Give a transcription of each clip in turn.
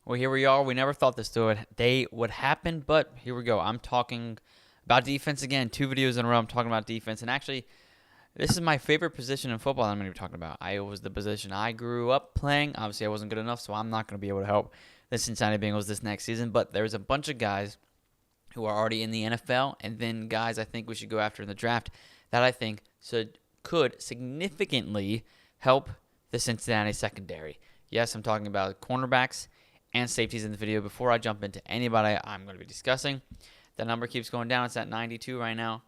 Well, here we are. We never thought this day would happen, but here we go. I'm talking about defense again. 2 videos in a row I'm talking about defense. And actually, this is my favorite position in football that I'm going to be talking about. It was the position I grew up playing. Obviously, I wasn't good enough, so I'm not going to be able to help the Cincinnati Bengals this next season. But there's a bunch of guys who are already in the NFL, and then guys I think we should go after in the draft that I think could significantly help the Cincinnati secondary. Yes, I'm talking about cornerbacks and safeties in the video. Before I jump into anybody I'm going to be discussing, the number keeps going down. It's at 92 right now.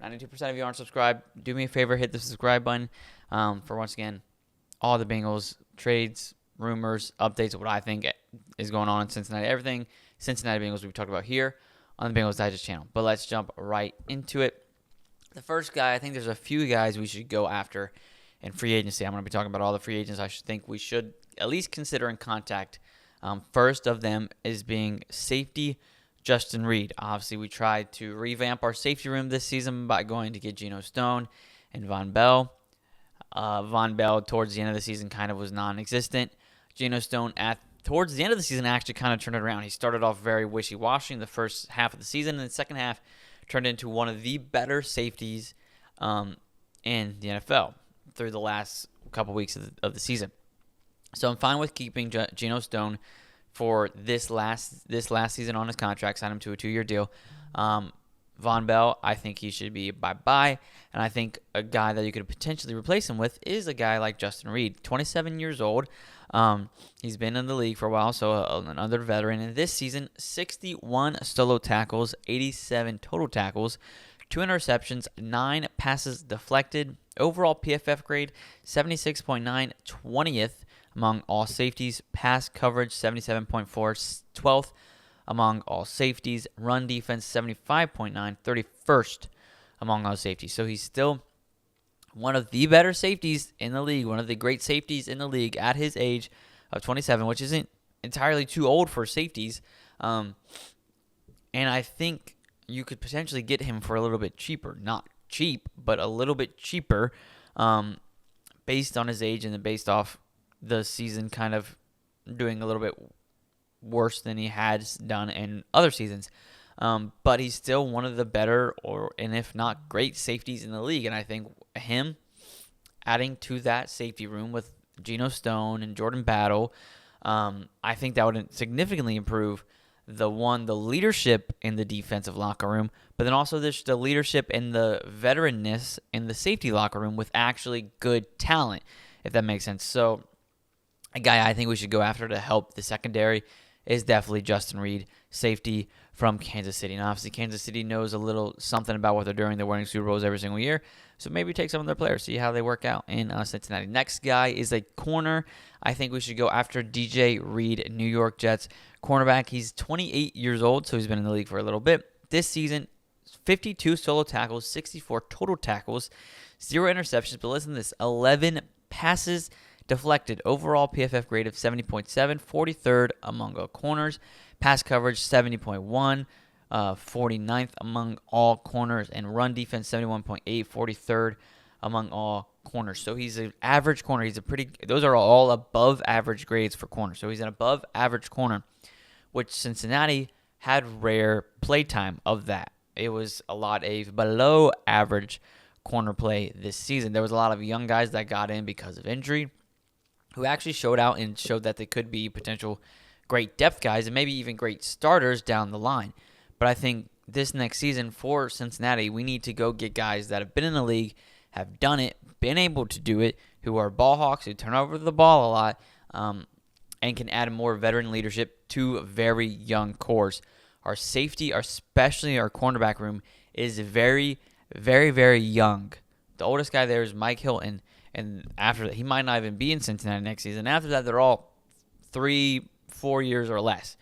92% of you aren't subscribed. Do me a favor, hit the subscribe button for, once again, all the Bengals trades, rumors, updates, what I think is going on in Cincinnati. Everything Cincinnati Bengals we've talked about here on the Bengals Digest channel. But let's jump right into it. The first guy, I think there's a few guys we should go after in free agency. I'm going to be talking about all the free agents I think we should at least consider in contact. First of them is being safety Justin Reid. Obviously, we tried to revamp our safety room this season by going to get Geno Stone and Von Bell. Von Bell, towards the end of the season, kind of was non-existent. Geno Stone, towards the end of the season, actually kind of turned it around. He started off very wishy-washy in the first half of the season, and the second half turned into one of the better safeties in the NFL through the last couple weeks of the season. So I'm fine with keeping Geno Stone for this last season on his contract, sign him to a 2-year deal. Von Bell, I think he should be bye-bye, and I think a guy that you could potentially replace him with is a guy like Justin Reid, 27 years old. He's been in the league for a while, so another veteran. And this season, 61 solo tackles, 87 total tackles, 2 interceptions, 9 passes deflected. Overall PFF grade, 76.9, 20th among all safeties. Pass coverage, 77.4, 12th among all safeties. Run defense, 75.9, 31st among all safeties. So he's still one of the better safeties in the league, one of the great safeties in the league at his age of 27, which isn't entirely too old for safeties. And I think you could potentially get him for a little bit cheaper. Not cheap, but a little bit cheaper based on his age and based off the season kind of doing a little bit worse than he has done in other seasons. But he's still one of the better, and if not great, safeties in the league. And I think him adding to that safety room with Geno Stone and Jordan Battle, I think that would significantly improve the leadership in the defensive locker room, but then also the leadership and the veteranness in the safety locker room with actually good talent, if that makes sense. So a guy I think we should go after to help the secondary is definitely Justin Reid, safety from Kansas City. And obviously, Kansas City knows a little something about what they're doing. They're winning Super Bowls every single year. So maybe take some of their players, see how they work out in Cincinnati. Next guy is a corner. I think we should go after DJ Reed, New York Jets cornerback. He's 28 years old, so he's been in the league for a little bit. This season, 52 solo tackles, 64 total tackles, 0 interceptions. But listen to this, 11 passes deflected. Overall PFF grade of 70.7, 43rd among all corners. Pass coverage 70.1, 49th among all corners. And run defense 71.8, 43rd among all corners. So he's an average corner. Those are all above average grades for corners. So he's an above average corner, which Cincinnati had rare playtime of that. It was a lot of below average corner play this season. There was a lot of young guys that got in because of injury who actually showed out and showed that they could be potential great depth guys and maybe even great starters down the line. But I think this next season for Cincinnati, we need to go get guys that have been in the league, have done it, been able to do it, who are ball hawks, who turn over the ball a lot, and can add more veteran leadership to very young cores. Our safety, especially our cornerback room, is very, very, very young. The oldest guy there is Mike Hilton. And after that, he might not even be in Cincinnati next season. After that, they're all 3-4 years or less.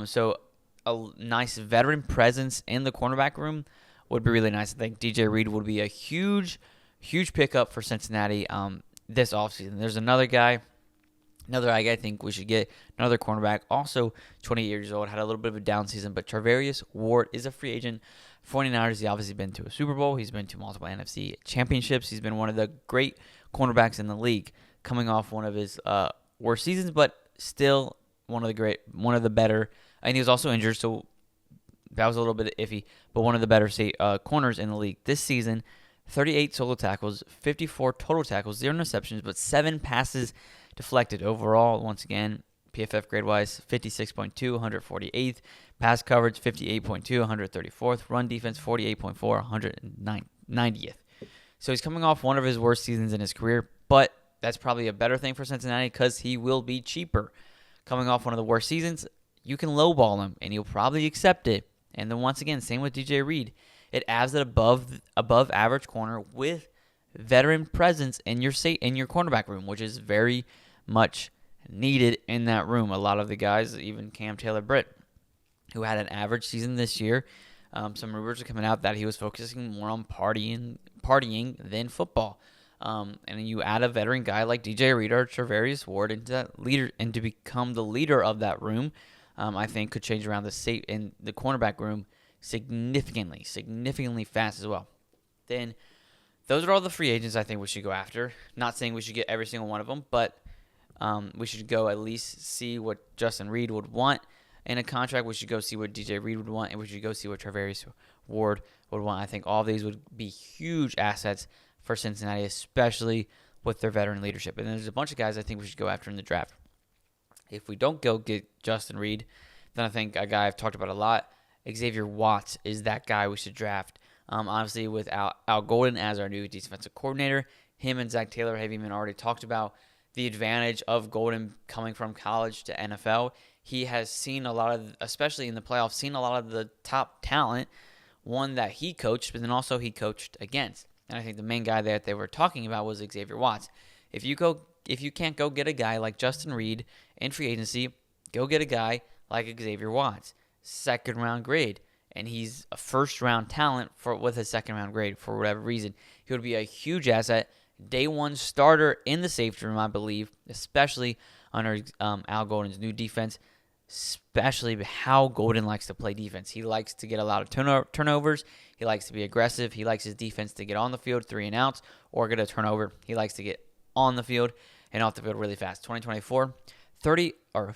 So a nice veteran presence in the cornerback room would be really nice. I think DJ Reed would be a huge, huge pickup for Cincinnati this offseason. There's another guy I think we should get, another cornerback, also 28 years old, had a little bit of a down season, but Charvarius Ward is a free agent. 49ers, he's obviously been to a Super Bowl. He's been to multiple NFC championships. He's been one of the great cornerbacks in the league, coming off one of his worst seasons, but still one of the better, and he was also injured, so that was a little bit iffy, but one of the better corners in the league. This season, 38 solo tackles, 54 total tackles, 0 interceptions, but 7 passes deflected. Overall, once again, PFF grade-wise, 56.2, 148th. Pass coverage, 58.2, 134th. Run defense, 48.4, 190th. So he's coming off one of his worst seasons in his career, but that's probably a better thing for Cincinnati because he will be cheaper. Coming off one of the worst seasons, you can lowball him, and he'll probably accept it. And then once again, same with DJ Reed. It adds an above average corner with veteran presence in your cornerback room, which is very much needed in that room. A lot of the guys, even Cam Taylor-Britt, who had an average season this year, some rumors are coming out that he was focusing more on partying than football. And you add a veteran guy like DJ Reed or Charvarius Ward into that leader, and to become the leader of that room, I think could change around in the cornerback room significantly fast as well. Then those are all the free agents I think we should go after. Not saying we should get every single one of them, but we should go at least see what Justin Reed would want in a contract. We should go see what DJ Reed would want, and we should go see what Charvarius Ward would want. I think all of these would be huge assets for Cincinnati, especially with their veteran leadership. And there's a bunch of guys I think we should go after in the draft. If we don't go get Justin Reed, then I think a guy I've talked about a lot, Xavier Watts, is that guy we should draft. Obviously, with Al Golden as our new defensive coordinator, him and Zach Taylor have even already talked about the advantage of Golden coming from college to NFL. He has seen a lot of, especially in the playoffs, seen a lot of the top talent, one that he coached, but then also he coached against. And I think the main guy that they were talking about was Xavier Watts. If you can't go get a guy like Justin Reed in free agency, go get a guy like Xavier Watts, second-round grade. And he's a first-round talent with a second-round grade for whatever reason. He would be a huge asset, day one starter in the safety room, I believe, especially under Al Golden's new defense, especially how Golden likes to play defense. He likes to get a lot of turnovers. He likes to be aggressive. He likes his defense to get on the field 3 and outs or get a turnover. He likes to get on the field and off the field really fast. 2024,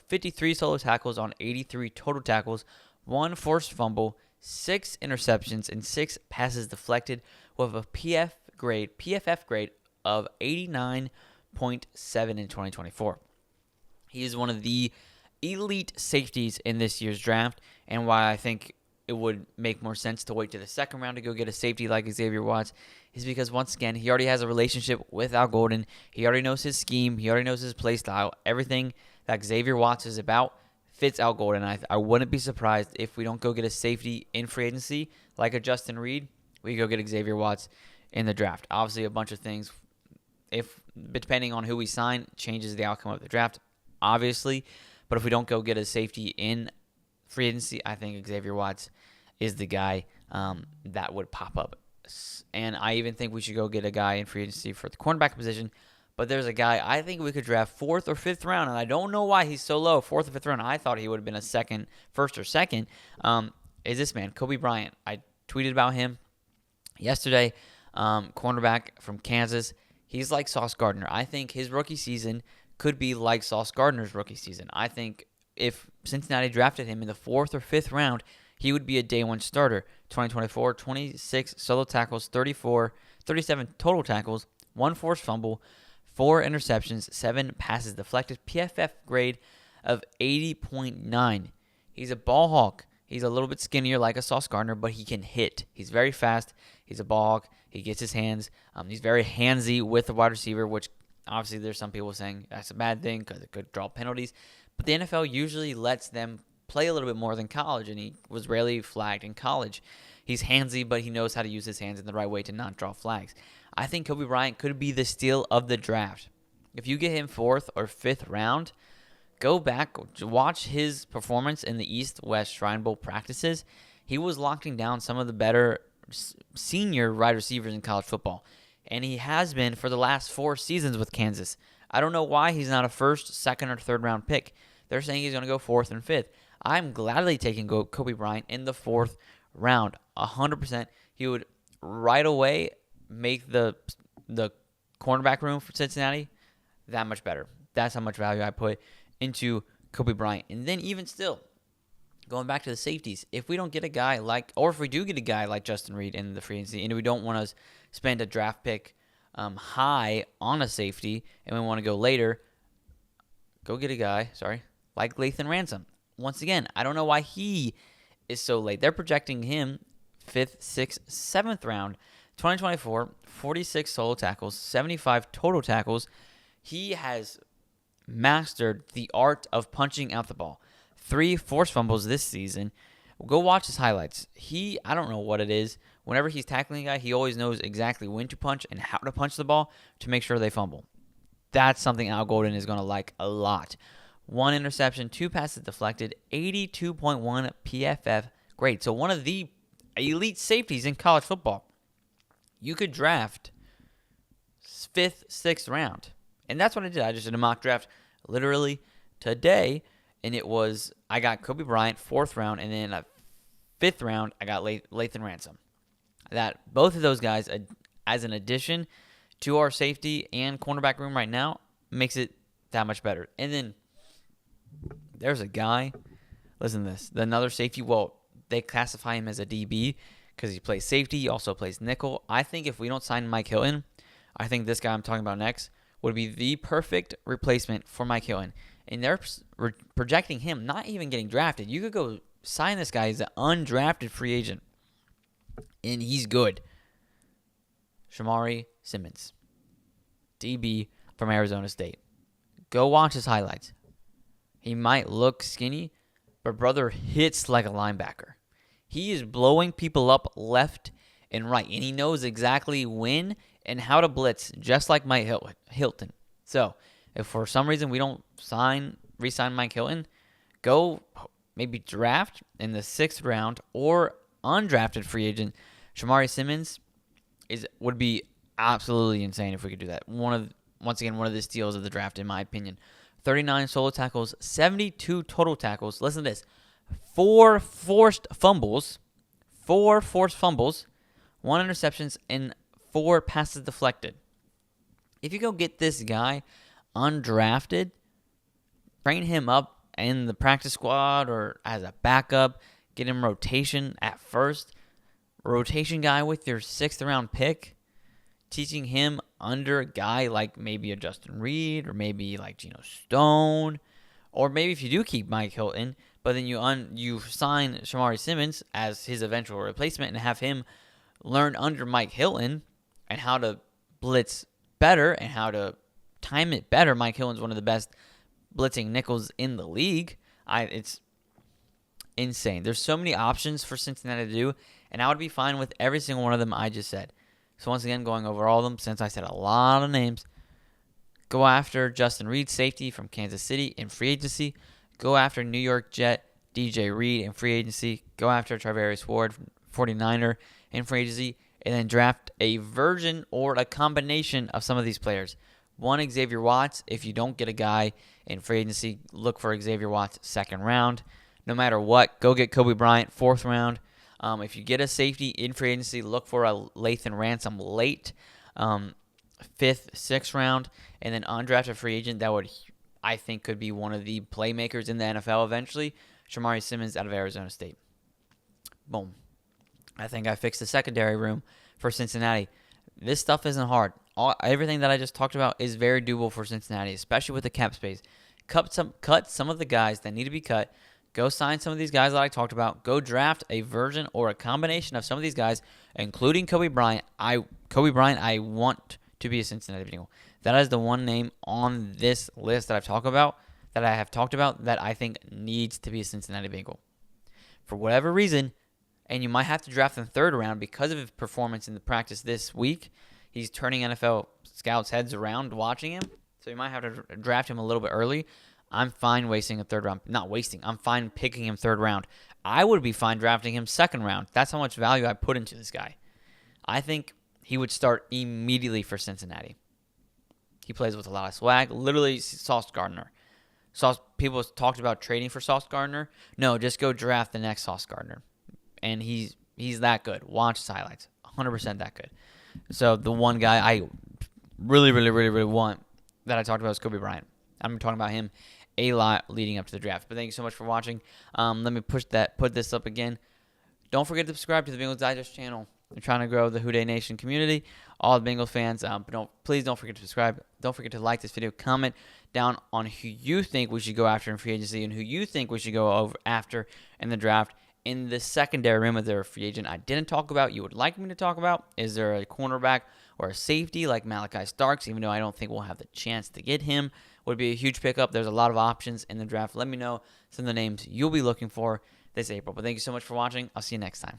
53 solo tackles on 83 total tackles, 1 forced fumble, 6 interceptions, and 6 passes deflected with a PFF grade of 89.7 in 2024. He is one of the elite safeties in this year's draft, and why I think it would make more sense to wait to the second round to go get a safety like Xavier Watts is because, once again, he already has a relationship with Al Golden. He already knows his scheme. He already knows his play style. Everything that Xavier Watts is about fits Al Golden. I wouldn't be surprised if we don't go get a safety in free agency like a Justin Reed. We go get Xavier Watts in the draft. Obviously, a bunch of things, depending on who we sign, changes the outcome of the draft, obviously. But if we don't go get a safety in free agency, I think Xavier Watts is the guy that would pop up. And I even think we should go get a guy in free agency for the cornerback position. But there's a guy I think we could draft 4th or 5th round, and I don't know why he's so low. 4th or 5th round. I thought he would have been a first or second. Is this man, Kobe Bryant? I tweeted about him yesterday. Cornerback from Kansas. He's like Sauce Gardner. I think his rookie season could be like Sauce Gardner's rookie season. I think if Cincinnati drafted him in the 4th or 5th round, he would be a day one starter. 2024, 26 solo tackles, 37 total tackles, 1 forced fumble, 4 interceptions, 7 passes deflected, PFF grade of 80.9. He's a ball hawk. He's a little bit skinnier like a Sauce Gardner, but he can hit. He's very fast. He's a ball hawk. He gets his hands. He's very handsy with the wide receiver, which obviously there's some people saying that's a bad thing because it could draw penalties. But the NFL usually lets them play a little bit more than college, and he was rarely flagged in college. He's handsy, but he knows how to use his hands in the right way to not draw flags. I think Kobe Bryant could be the steal of the draft. If you get him 4th or 5th round, go back, watch his performance in the East-West Shrine Bowl practices. He was locking down some of the better senior wide receivers in college football, and he has been for the last 4 seasons with Kansas. I don't know why he's not a 1st, 2nd, or 3rd round pick. They're saying he's going to go 4th and 5th. I'm gladly taking Kobe Bryant in the 4th round. 100%. He would right away make the cornerback room for Cincinnati that much better. That's how much value I put into Kobe Bryant. And then even still, going back to the safeties, if we don't get a guy like, or if we do get a guy like Justin Reed in the free agency, and we don't want to spend a draft pick high on a safety, and we want to go later, go get a guy, like Lathan Ransom. Once again, I don't know why he is so late. They're projecting him 5th, 6th, 7th round, 2024, 46 solo tackles, 75 total tackles. He has mastered the art of punching out the ball. 3 forced fumbles this season. Go watch his highlights. I don't know what it is. Whenever he's tackling a guy, he always knows exactly when to punch and how to punch the ball to make sure they fumble. That's something Al Golden is going to like a lot. 1 interception, 2 passes deflected, 82.1 PFF grade. So one of the elite safeties in college football. You could draft 5th, 6th round. And that's what I did. I just did a mock draft literally today. And I got Kobe Bryant, 4th round. And then 5th round, I got Lathan Ransom. Both of those guys, as an addition to our safety and cornerback room right now, makes it that much better. And then there's a guy, listen to this, another safety, they classify him as a DB because he plays safety. He also plays nickel. I think if we don't sign Mike Hilton, I think this guy I'm talking about next would be the perfect replacement for Mike Hilton. And they're projecting him not even getting drafted. You could go sign this guy as an undrafted free agent, and he's good. Shamari Simmons, DB from Arizona State. Go watch his highlights. He might look skinny, but brother hits like a linebacker. He is blowing people up left and right, and he knows exactly when and how to blitz, just like Mike Hilton. So, if for some reason we don't re-sign Mike Hilton, go maybe draft in the 6th round or undrafted free agent Shamari Simmons would be absolutely insane if we could do that. Once again, one of the steals of the draft, in my opinion. 39 solo tackles, 72 total tackles. Listen to this. 4 forced fumbles, 1 interceptions, and 4 passes deflected. If you go get this guy undrafted, train him up in the practice squad or as a backup, get him rotation at first, rotation guy with your 6th round pick, teaching him under a guy like maybe a Justin Reed or maybe like Geno Stone, or maybe if you do keep Mike Hilton, but then you sign Shamari Simmons as his eventual replacement and have him learn under Mike Hilton and how to blitz better and how to time it better. Mike Hilton's one of the best blitzing nickels in the league. It's insane. There's so many options for Cincinnati to do, and I would be fine with every single one of them I just said. So once again, going over all of them, since I said a lot of names, go after Justin Reed, safety from Kansas City in free agency. Go after New York Jet DJ Reed in free agency. Go after Travarius Ward, 49er, in free agency. And then draft a version or a combination of some of these players. 1, Xavier Watts. If you don't get a guy in free agency, look for Xavier Watts 2nd round. No matter what, go get Kobe Bryant 4th round. If you get a safety in free agency, look for a Lathan Ransom late, 5th, 6th round, and then undrafted free agent that I think could be one of the playmakers in the NFL eventually, Shamari Simmons out of Arizona State. Boom. I think I fixed the secondary room for Cincinnati. This stuff isn't hard. Everything that I just talked about is very doable for Cincinnati, especially with the cap space. Cut some of the guys that need to be cut. Go sign some of these guys that I talked about. Go draft a version or a combination of some of these guys, including Kobe Bryant. I want to be a Cincinnati Bengal. That is the one name on this list that I have talked about that I think needs to be a Cincinnati Bengal. For whatever reason, and you might have to draft in the 3rd round because of his performance in the practice this week. He's turning NFL scouts' heads around watching him, so you might have to draft him a little bit early. I'm fine wasting a 3rd round. Not wasting. I'm fine picking him 3rd round. I would be fine drafting him 2nd round. That's how much value I put into this guy. I think he would start immediately for Cincinnati. He plays with a lot of swag. Literally, Sauce Gardner. People talked about trading for Sauce Gardner. No, just go draft the next Sauce Gardner. And he's that good. Watch his highlights. 100% that good. So the one guy I really, really, really, really want that I talked about is Kobe Bryant. I'm talking about him a lot leading up to the draft. But thank you so much for watching. Let me put this up again. Don't forget to subscribe to the Bengals Digest channel. I'm trying to grow the Who Dey Nation community, all the Bengals fans. But please don't forget to subscribe. Don't forget to like this video. Comment down on who you think we should go after in free agency and who you think we should go after in the draft. In the secondary room, is there a free agent I didn't talk about you would like me to talk about? Is there a cornerback or a safety like Malachi Starks, even though I don't think we'll have the chance to get him? Would be a huge pickup. There's a lot of options in the draft. Let me know some of the names you'll be looking for this April. But thank you so much for watching. I'll see you next time.